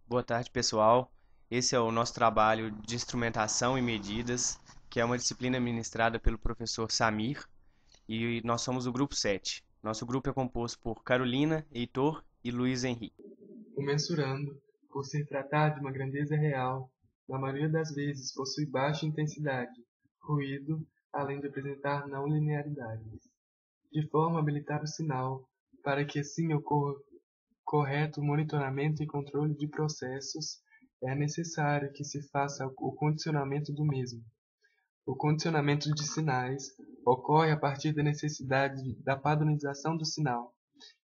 Boa tarde, pessoal. Esse é o nosso trabalho de instrumentação e medidas, que é uma disciplina ministrada pelo professor Samir, e nós somos o grupo 7. Nosso grupo é composto por Carolina, Heitor e Luiz Henrique. O mensurando, por se tratar de uma grandeza real, na maioria das vezes possui baixa intensidade, ruído, além de apresentar não linearidades, de forma a habilitar o sinal, para que assim ocorra correto monitoramento e controle de processos, é necessário que se faça o condicionamento do mesmo. O condicionamento de sinais ocorre a partir da necessidade da padronização do sinal,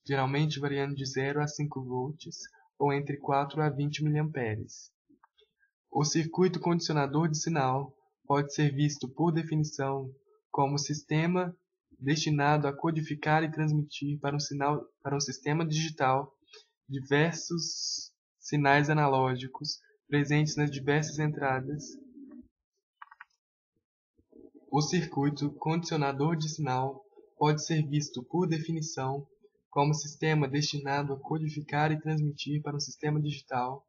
geralmente variando de 0 a 5 volts ou entre 4 a 20 miliamperes. O circuito condicionador de sinal pode ser visto, por definição, como sistema destinado a codificar e transmitir para um sistema digital diversos sinais analógicos presentes nas diversas entradas. O circuito condicionador de sinal pode ser visto, por definição, como sistema destinado a codificar e transmitir para um sistema digital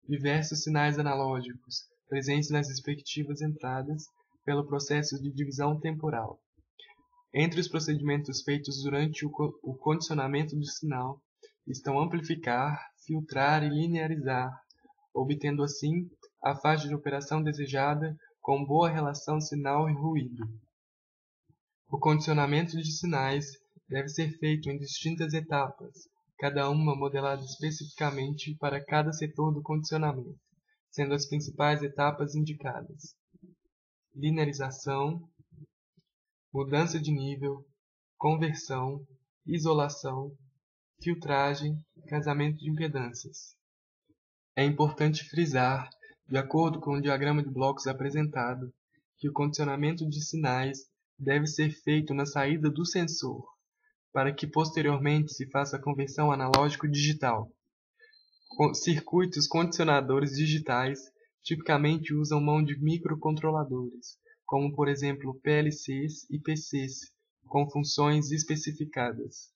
diversos sinais analógicos presentes nas respectivas entradas pelo processo de divisão temporal. Entre os procedimentos feitos durante o condicionamento do sinal estão amplificar, filtrar e linearizar, obtendo assim a faixa de operação desejada com boa relação sinal e ruído. O condicionamento de sinais deve ser feito em distintas etapas, cada uma modelada especificamente para cada setor do condicionamento, sendo as principais etapas indicadas: linearização, mudança de nível, conversão, isolação, filtragem e casamento de impedâncias. É importante frisar, de acordo com o diagrama de blocos apresentado, que o condicionamento de sinais deve ser feito na saída do sensor, para que posteriormente se faça a conversão analógico-digital. Circuitos condicionadores digitais tipicamente usam mão de microcontroladores, como por exemplo PLCs e PCs, com funções especificadas.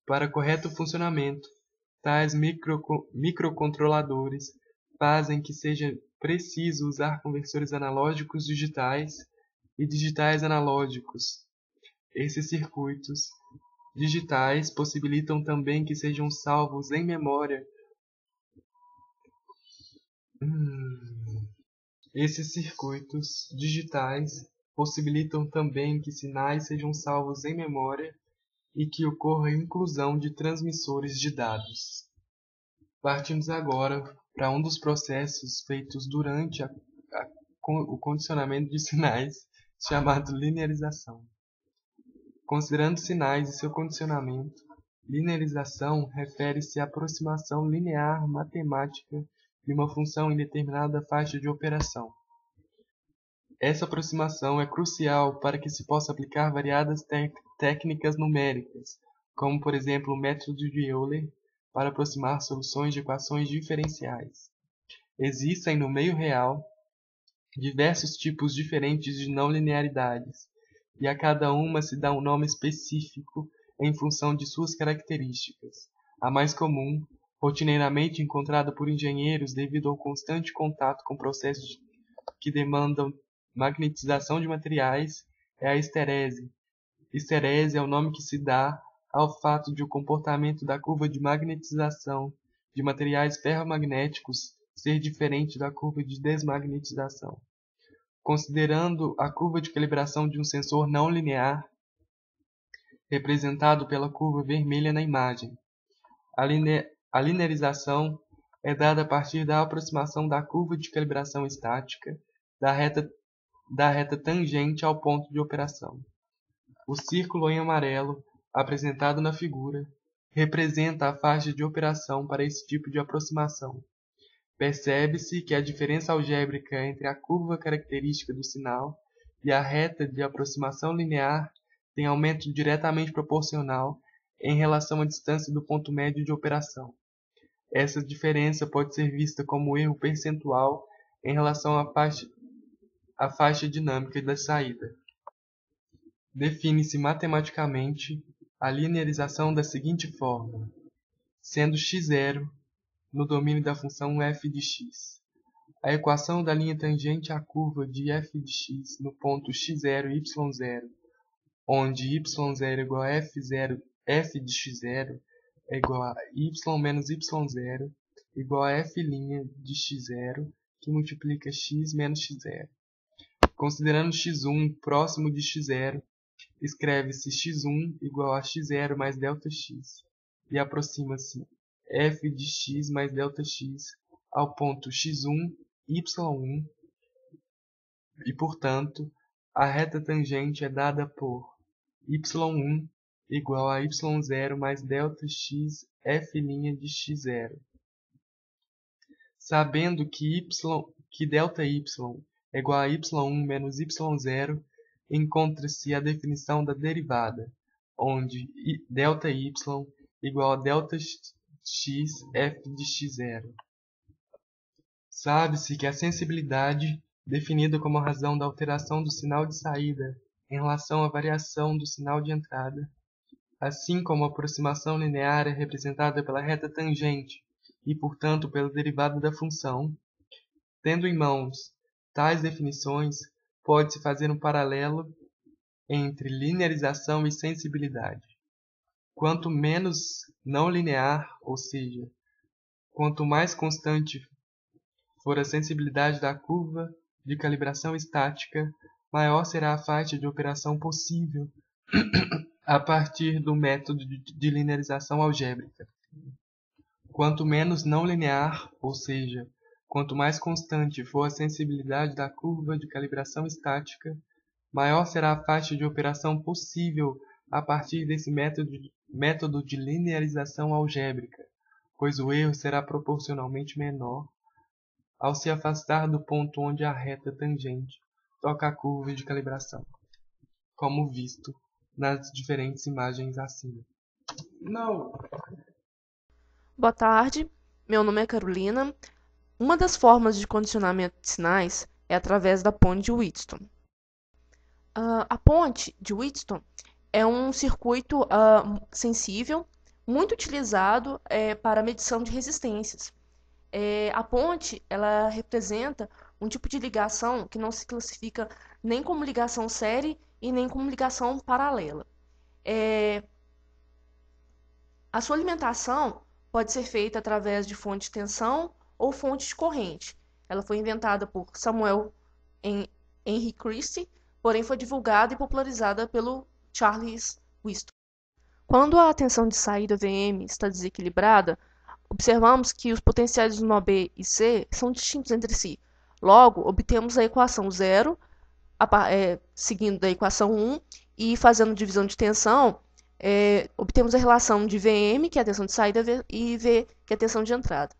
Para correto funcionamento, tais microcontroladores fazem que seja preciso usar conversores analógicos digitais e digitais analógicos. Esses circuitos digitais possibilitam também que sejam salvos em memória. Esses circuitos digitais possibilitam também que sinais sejam salvos em memória e que ocorra a inclusão de transmissores de dados. Partimos agora para um dos processos feitos durante o condicionamento de sinais, chamado linearização. Considerando sinais e seu condicionamento, linearização refere-se à aproximação linear matemática de uma função em determinada faixa de operação. Essa aproximação é crucial para que se possa aplicar variadas técnicas numéricas, como por exemplo o método de Euler, para aproximar soluções de equações diferenciais. Existem no meio real diversos tipos diferentes de não linearidades, e a cada uma se dá um nome específico em função de suas características. A mais comum, rotineiramente encontrada por engenheiros devido ao constante contato com processos que demandam magnetização de materiais, é a esterese. Esterese é o nome que se dá ao fato de o comportamento da curva de magnetização de materiais ferromagnéticos ser diferente da curva de desmagnetização. Considerando a curva de calibração de um sensor não linear, representado pela curva vermelha na imagem, a linearização é dada a partir da aproximação da curva de calibração estática da reta tangente ao ponto de operação. O círculo em amarelo, apresentado na figura, representa a faixa de operação para esse tipo de aproximação. Percebe-se que a diferença algébrica entre a curva característica do sinal e a reta de aproximação linear tem aumento diretamente proporcional em relação à distância do ponto médio de operação. Essa diferença pode ser vista como erro percentual em relação à faixa dinâmica da saída. Define-se matematicamente a linearização da seguinte forma: sendo x0 no domínio da função f de x. A equação da linha tangente à curva de f de x no ponto x0 e y0, onde y0 é igual a f de x0 é igual a y menos y0 igual a f' de x0, que multiplica x menos x0. Considerando x1 próximo de x0, escreve-se x1 igual a x0 mais ΔX, e aproxima-se f de x mais ΔX ao ponto x1, y1, e, portanto, a reta tangente é dada por y1 igual a y0 mais ΔX f' de x0. Sabendo que ΔY é igual a y1 menos y0, encontra-se a definição da derivada, onde ΔY igual a ΔX f de x0. Sabe-se que a sensibilidade, definida como a razão da alteração do sinal de saída em relação à variação do sinal de entrada, assim como a aproximação linear é representada pela reta tangente e, portanto, pela derivada da função, tendo em mãos tais definições, pode-se fazer um paralelo entre linearização e sensibilidade. Quanto menos não linear, ou seja, quanto mais constante for a sensibilidade da curva de calibração estática, maior será a faixa de operação possível a partir do método de linearização algébrica. Quanto menos não linear, ou seja, quanto mais constante for a sensibilidade da curva de calibração estática, maior será a faixa de operação possível a partir desse método de linearização algébrica, pois o erro será proporcionalmente menor ao se afastar do ponto onde a reta tangente toca a curva de calibração, como visto nas diferentes imagens acima. Boa tarde, meu nome é Carolina. Uma das formas de condicionamento de sinais é através da ponte de Wheatstone. A ponte de Wheatstone é um circuito sensível, muito utilizado para medição de resistências. A ponte ela representa um tipo de ligação que não se classifica nem como ligação série e nem como ligação paralela. A sua alimentação pode ser feita através de fonte de tensão ou fonte de corrente. Ela foi inventada por Samuel Henry Christie, porém foi divulgada e popularizada pelo Charles Wheatstone. Quando a tensão de saída VM está desequilibrada, observamos que os potenciais do nó B e C são distintos entre si. Logo, obtemos a equação 0, seguindo da equação 1, e fazendo divisão de tensão, obtemos a relação de VM, que é a tensão de saída, e V, que é a tensão de entrada.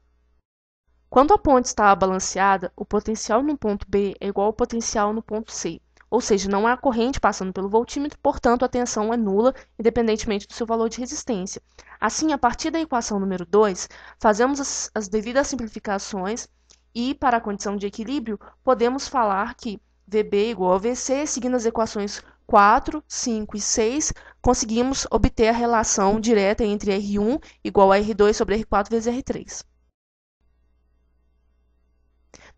Quando a ponte está balanceada, o potencial no ponto B é igual ao potencial no ponto C, ou seja, não há corrente passando pelo voltímetro, portanto a tensão é nula, independentemente do seu valor de resistência. Assim, a partir da equação número 2, fazemos as devidas simplificações e, para a condição de equilíbrio, podemos falar que VB igual a VC, seguindo as equações 4, 5 e 6, conseguimos obter a relação direta entre R1 igual a R2 sobre R4 vezes R3.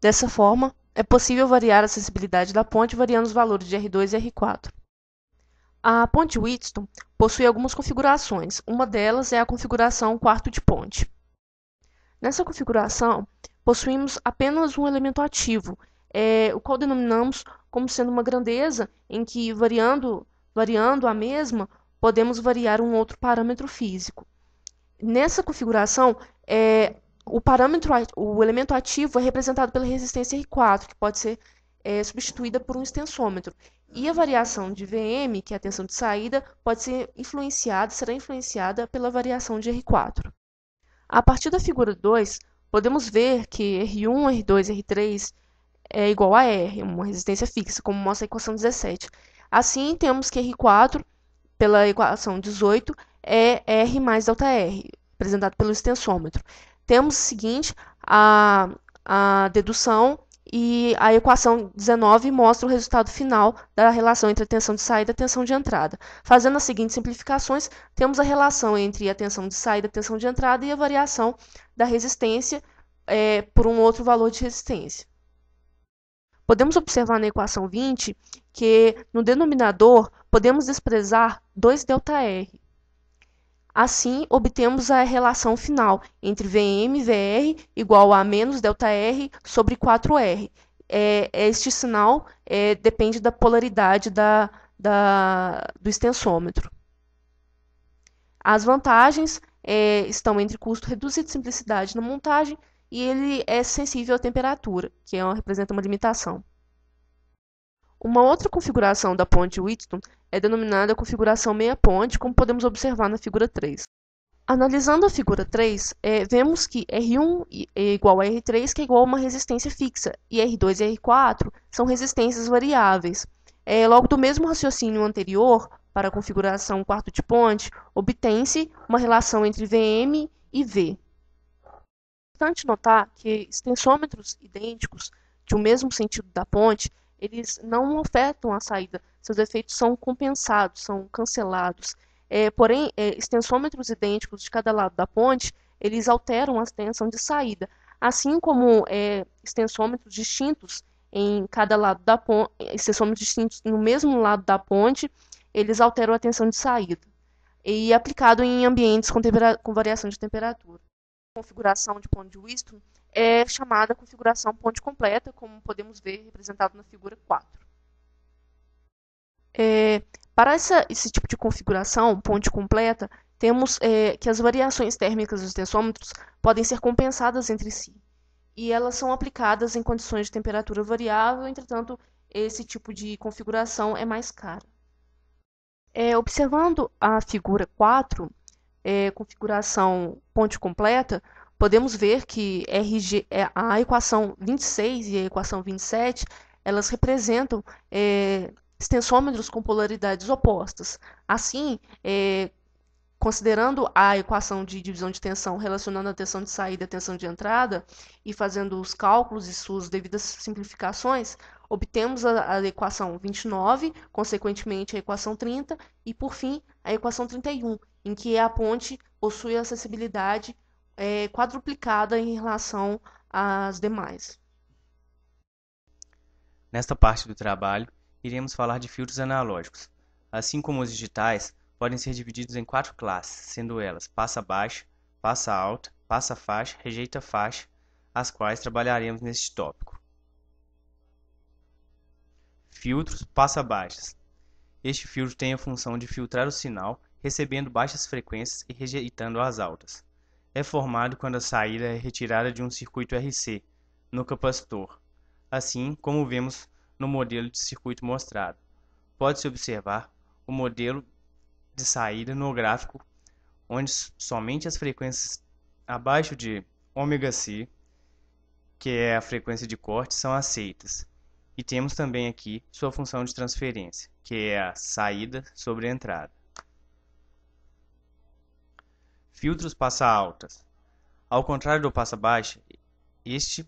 Dessa forma, é possível variar a sensibilidade da ponte variando os valores de R2 e R4. A ponte Wheatstone possui algumas configurações. Uma delas é a configuração quarto de ponte. Nessa configuração, possuímos apenas um elemento ativo, o qual denominamos como sendo uma grandeza em que, variando a mesma, podemos variar um outro parâmetro físico. Nessa configuração, o elemento ativo é representado pela resistência R4, que pode ser substituída por um extensômetro. E a variação de VM, que é a tensão de saída, será influenciada pela variação de R4. A partir da figura 2, podemos ver que R1, R2 e R3 é igual a R, uma resistência fixa, como mostra a equação 17. Assim, temos que R4, pela equação 18, é R mais ΔR, representado pelo extensômetro. Temos o seguinte, a dedução e a equação 19 mostra o resultado final da relação entre a tensão de saída e a tensão de entrada. Fazendo as seguintes simplificações, temos a relação entre a tensão de saída e a tensão de entrada e a variação da resistência por um outro valor de resistência. Podemos observar na equação 20 que no denominador podemos desprezar 2ΔR. Assim, obtemos a relação final entre Vm e Vr igual a menos ΔR sobre 4R. Este sinal depende da polaridade do extensômetro. As vantagens estão entre custo reduzido e simplicidade na montagem, e ele é sensível à temperatura, que representa uma limitação. Uma outra configuração da ponte Wheatstone é denominada configuração meia-ponte, como podemos observar na figura 3. Analisando a figura 3, vemos que R1 é igual a R3, que é igual a uma resistência fixa, e R2 e R4 são resistências variáveis. Logo do mesmo raciocínio anterior, para a configuração quarto de ponte, obtém-se uma relação entre Vm e V. É importante notar que extensômetros idênticos de um mesmo sentido da ponte, eles não afetam a saída, seus efeitos são compensados, são cancelados. Porém, extensômetros idênticos de cada lado da ponte, eles alteram a tensão de saída, assim como extensômetros distintos em cada lado da ponte, extensômetros distintos no mesmo lado da ponte, eles alteram a tensão de saída, e aplicado em ambientes com variação de temperatura. A configuração de ponte de Wheatstone é chamada configuração ponte completa, como podemos ver representado na figura 4. Para esse tipo de configuração, ponte completa, temos que as variações térmicas dos tensômetros podem ser compensadas entre si, e elas são aplicadas em condições de temperatura variável, entretanto, esse tipo de configuração é mais cara. Observando a figura 4, configuração ponte completa, podemos ver que a equação 26 e a equação 27, elas representam extensômetros com polaridades opostas. Assim, considerando a equação de divisão de tensão, relacionando a tensão de saída e a tensão de entrada, e fazendo os cálculos e suas devidas simplificações, obtemos a equação 29, consequentemente a equação 30, e por fim a equação 31, em que a ponte possui acessibilidade quadruplicada em relação às demais. Nesta parte do trabalho, iremos falar de filtros analógicos. Assim como os digitais, podem ser divididos em 4 classes, sendo elas passa-baixa, passa-alta, passa-faixa, rejeita-faixa, as quais trabalharemos neste tópico. Filtros passa-baixas. Este filtro tem a função de filtrar o sinal, recebendo baixas frequências e rejeitando as altas. É formado quando a saída é retirada de um circuito RC, no capacitor, assim como vemos no modelo de circuito mostrado. Pode-se observar o modelo de saída no gráfico, onde somente as frequências abaixo de ômega-c, que é a frequência de corte, são aceitas. E temos também aqui sua função de transferência, que é a saída sobre a entrada. Filtros passa-altas. Ao contrário do passa-baixa, este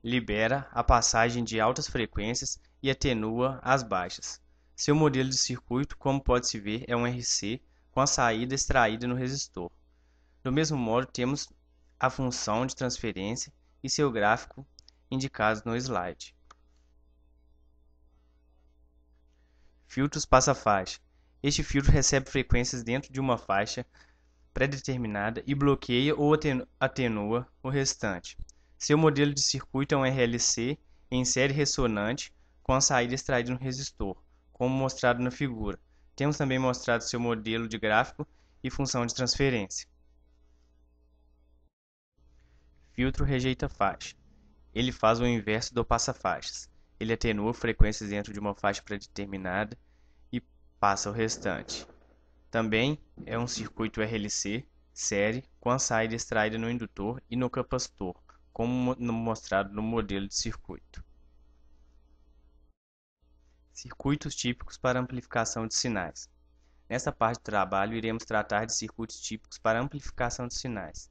libera a passagem de altas frequências e atenua as baixas. Seu modelo de circuito, como pode-se ver, é um RC com a saída extraída no resistor. Do mesmo modo, temos a função de transferência e seu gráfico indicado no slide. Filtros passa-faixa. Este filtro recebe frequências dentro de uma faixa pré-determinada e bloqueia ou atenua o restante. Seu modelo de circuito é um RLC em série ressonante com a saída extraída no resistor, como mostrado na figura. Temos também mostrado seu modelo de gráfico e função de transferência. Filtro rejeita-faixa. Ele faz o inverso do passa-faixas. Ele atenua frequências dentro de uma faixa pré-determinada e passa o restante. Também é um circuito RLC série com a saída extraída no indutor e no capacitor, como mostrado no modelo de circuito. Circuitos típicos para amplificação de sinais. Nesta parte do trabalho, iremos tratar de circuitos típicos para amplificação de sinais.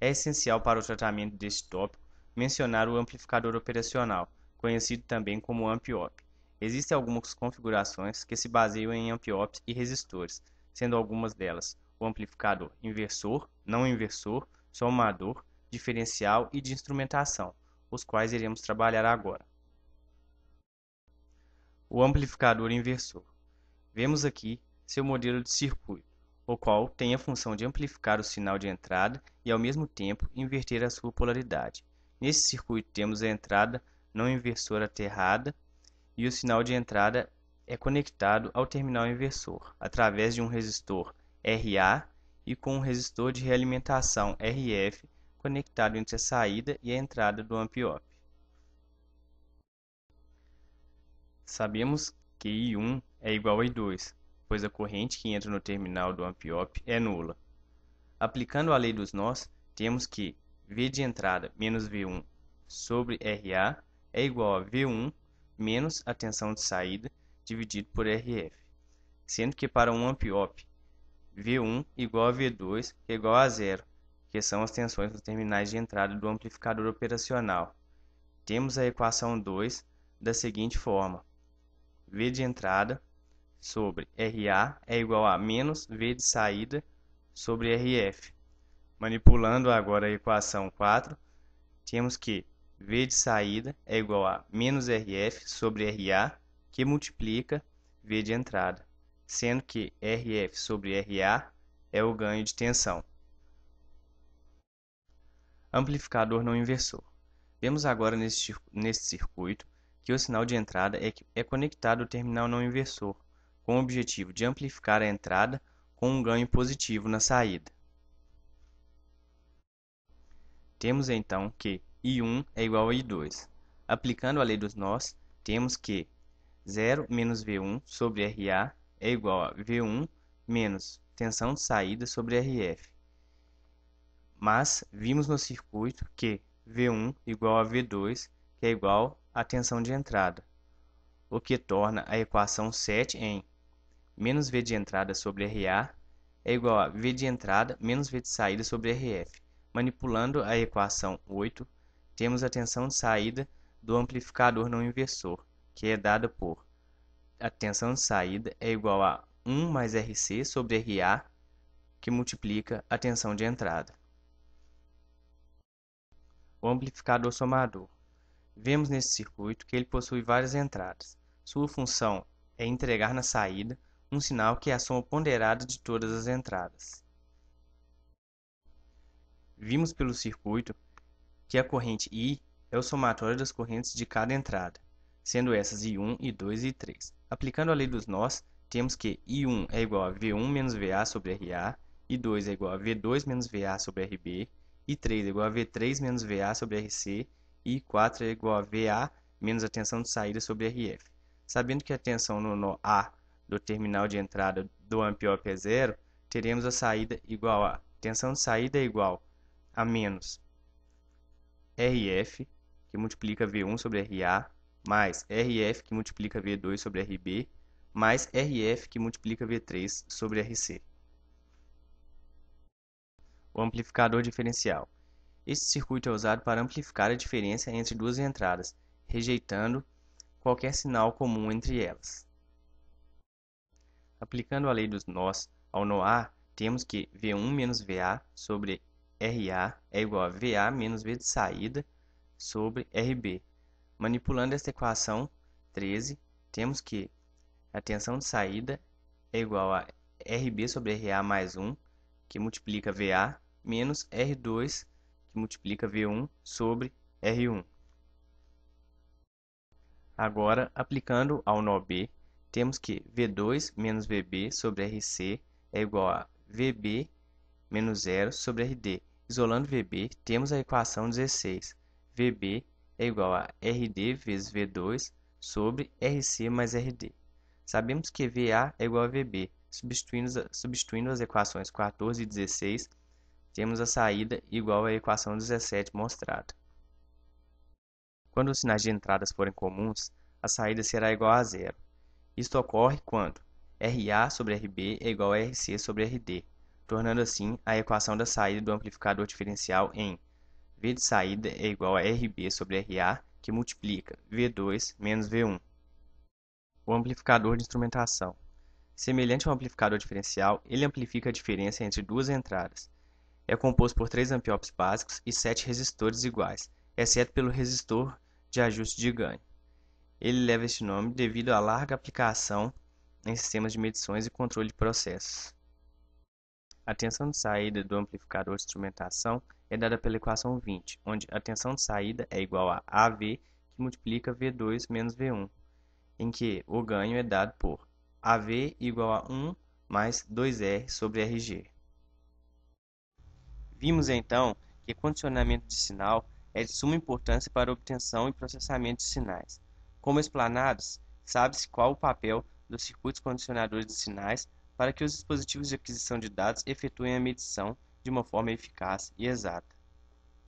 É essencial para o tratamento deste tópico mencionar o amplificador operacional, conhecido também como amp-op. Existem algumas configurações que se baseiam em amp-ops e resistores, sendo algumas delas o amplificador inversor, não inversor, somador, diferencial e de instrumentação, os quais iremos trabalhar agora. O amplificador inversor. Vemos aqui seu modelo de circuito, o qual tem a função de amplificar o sinal de entrada e, ao mesmo tempo, inverter a sua polaridade. Nesse circuito temos a entrada não inversora aterrada e o sinal de entrada é conectado ao terminal inversor através de um resistor RA e com um resistor de realimentação RF conectado entre a saída e a entrada do amp-op. Sabemos que I1 é igual a I2, pois a corrente que entra no terminal do amp-op é nula. Aplicando a lei dos nós, temos que V de entrada menos V1 sobre RA é igual a V1 menos a tensão de saída dividido por RF, sendo que para um amp-op, V1 igual a V2 que é igual a zero, que são as tensões nos terminais de entrada do amplificador operacional. Temos a equação 2 da seguinte forma: V de entrada sobre RA é igual a menos V de saída sobre RF. Manipulando agora a equação 4, temos que V de saída é igual a menos RF sobre RA, que multiplica V de entrada, sendo que RF sobre RA é o ganho de tensão. Amplificador não inversor. Vemos agora nesse circuito que o sinal de entrada é conectado ao terminal não inversor, com o objetivo de amplificar a entrada com um ganho positivo na saída. Temos então que I1 é igual a I2. Aplicando a lei dos nós, temos que 0 menos V1 sobre RA é igual a V1 menos tensão de saída sobre RF. Mas vimos no circuito que V1 igual a V2, que é igual à tensão de entrada, o que torna a equação 7 em menos V de entrada sobre RA é igual a V de entrada menos V de saída sobre RF. Manipulando a equação 8, temos a tensão de saída do amplificador não inversor, que é dada por a tensão de saída é igual a 1 mais RC sobre RA, que multiplica a tensão de entrada. O amplificador somador. Vemos nesse circuito que ele possui várias entradas. Sua função é entregar na saída um sinal que é a soma ponderada de todas as entradas. Vimos pelo circuito que a corrente I é o somatório das correntes de cada entrada, sendo essas I1, I2 e I3. Aplicando a lei dos nós, temos que I1 é igual a V1 menos VA sobre RA, I2 é igual a V2 menos VA sobre RB, I3 é igual a V3 menos VA sobre RC e I4 é igual a VA menos a tensão de saída sobre RF. Sabendo que a tensão no nó A do terminal de entrada do amp-op é zero, teremos a saída igual a tensão de saída é igual a menos RF, que multiplica V1 sobre RA, mais RF, que multiplica V2 sobre RB, mais RF, que multiplica V3 sobre RC. O amplificador diferencial. Este circuito é usado para amplificar a diferença entre duas entradas, rejeitando qualquer sinal comum entre elas. Aplicando a lei dos nós ao nó A, temos que V1 menos VA sobre RA é igual a VA menos V de saída sobre RB. Manipulando esta equação 13, temos que a tensão de saída é igual a RB sobre RA mais 1, que multiplica VA, menos R2, que multiplica V1 sobre R1. Agora, aplicando ao nó B, temos que V2 menos VB sobre RC é igual a VB menos 0 sobre RD. Isolando VB, temos a equação 16. VB é igual a RD vezes V2 sobre RC mais RD. Sabemos que VA é igual a VB. Substituindo as equações 14 e 16, temos a saída igual à equação 17 mostrada. Quando os sinais de entradas forem comuns, a saída será igual a zero. Isto ocorre quando RA sobre RB é igual a RC sobre RD, tornando assim a equação da saída do amplificador diferencial em V de saída é igual a RB sobre RA, que multiplica V2 menos V1. O amplificador de instrumentação. Semelhante ao amplificador diferencial, ele amplifica a diferença entre duas entradas. É composto por 3 amp-ohms básicos e 7 resistores iguais, exceto pelo resistor de ajuste de ganho. Ele leva este nome devido à larga aplicação em sistemas de medições e controle de processos. A tensão de saída do amplificador de instrumentação é dada pela equação 20, onde a tensão de saída é igual a AV, que multiplica V2 menos V1, em que o ganho é dado por AV igual a 1 mais 2R sobre RG. Vimos então que condicionamento de sinal é de suma importância para a obtenção e processamento de sinais. Como explanados, sabe-se qual o papel dos circuitos condicionadores de sinais para que os dispositivos de aquisição de dados efetuem a medição de uma forma eficaz e exata.